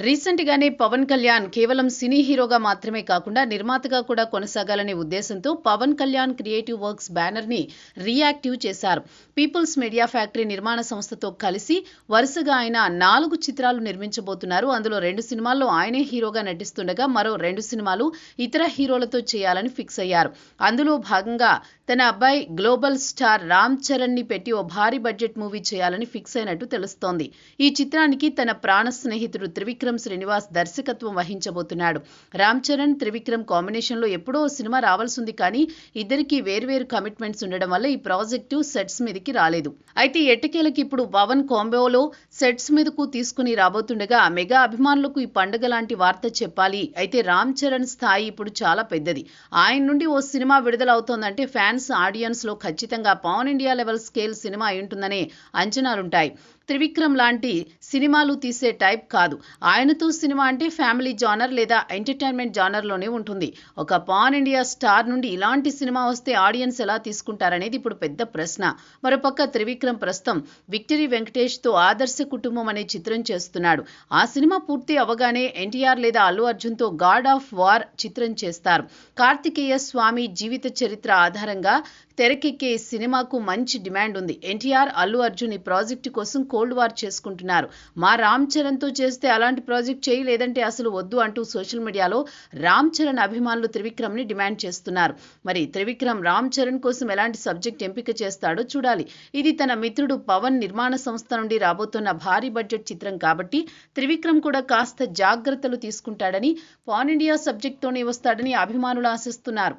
Recent గానే పవన్ కళ్యాణ్ కేవలం సినీ హీరోగా మాత్రమే కాకుండా నిర్మాతగా కూడా కొనసాగాలనే ఉద్దేశంతో Pawan Kalyan creative works banner ని రీయాక్టివ్ చేశారు. పీపుల్స్ మీడియా ఫ్యాక్టరీ నిర్మాణ సంస్థతో కలిసి వరుసగా ఆయన 4 చిత్రాలు నిర్మించబోతున్నారు. అందులో 2 సినిమాల్లో ఆయనే హీరోగా నటిస్తుండగా మరో 2 సినిమాలు ఇతర హీరోలతో చేయాలని ఫిక్స్ అయ్యారు. అందులో భాగంగా తన అబ్బాయి గ్లోబల్ స్టార్ రామ్ చరణ్ ని పెట్టి ఓ భారీ బడ్జెట్ మూవీ చేయాలని ఫిక్స్ అయినట్టు తెలుస్తోంది. ఈ చిత్రానికి తన ప్రాణ స్నేహితుడు త్రివిక్రమ్ శ్రీనివాస్ దర్శకత్వం వహించబోతున్నాడు. రామ్ చరణ్ త్రివిక్రమ్ కాంబినేషన్ లో ఎప్పుడో సినిమా రావాల్సింది, కానీ ఇద్దరికి వేర్వేరు కమిట్మెంట్స్ ఉండడం వల్ల ఈ ప్రాజెక్టు సెట్స్ మీదకి రాలేదు. అయితే ఎట్టకేలకి ఇప్పుడు పవన్ కాంబోలో సెట్స్ మీదకు తీసుకుని రాబోతుండగా మెగా అభిమానులకు ఈ పండుగ లాంటి వార్త చెప్పాలి. అయితే రామ్ చరణ్ స్థాయి ఇప్పుడు చాలా పెద్దది. ఆయన నుండి ఓ సినిమా విడుదల అవుతోందంటే ఫ్యాన్స్ ఆడియన్స్ లో ఖచ్చితంగా pan India level scale cinema అయ్యుంటుందనే అంచనాలుంటాయి. త్రివిక్రమ్ లాంటి సినిమాలు తీసే టైప్ కాదు. ఆయనతో సినిమా అంటే ఫ్యామిలీ జానర్ లేదా ఎంటర్టైన్మెంట్ జానర్లోనే ఉంటుంది. ఒక పాన్ ఇండియా స్టార్ నుండి ఇలాంటి సినిమా వస్తే ఆడియన్స్ ఎలా తీసుకుంటారనేది ఇప్పుడు పెద్ద ప్రశ్న. మరోపక్క త్రివిక్రమ్ ప్రస్తుతం విక్టరీ వెంకటేష్తో ఆదర్శ కుటుంబం అనే చిత్రం చేస్తున్నాడు. ఆ సినిమా పూర్తి అవగానే ఎన్టీఆర్ లేదా అల్లు అర్జున్తో గాడ్ ఆఫ్ వార్ చిత్రం చేస్తారు. కార్తికేయ స్వామి జీవిత చరిత్ర ఆధారంగా తెరకెక్కే సినిమాకు మంచి డిమాండ్ ఉంది. ఎన్టీఆర్, అల్లు అర్జున్ ఈ ప్రాజెక్టు కోసం కోల్డ్ వార్ చేసుకుంటున్నారు. మా రామ్ చరణ్తో చేస్తే అలాంటి ప్రాజెక్ట్ చేయి, లేదంటే అసలు వద్దు అంటూ సోషల్ మీడియాలో రామ్ చరణ్ అభిమానులు త్రివిక్రమ్ని డిమాండ్ చేస్తున్నారు. మరి త్రివిక్రమ్ రామ్ చరణ్ కోసం ఎలాంటి సబ్జెక్ట్ ఎంపిక చేస్తాడో చూడాలి. ఇది తన మిత్రుడు పవన్ నిర్మాణ సంస్థ నుండి రాబోతున్న భారీ బడ్జెట్ చిత్రం కాబట్టి త్రివిక్రమ్ కూడా కాస్త జాగ్రత్తలు తీసుకుంటాడని, పాన్ ఇండియా సబ్జెక్ట్తోనే వస్తాడని అభిమానులు ఆశిస్తున్నారు.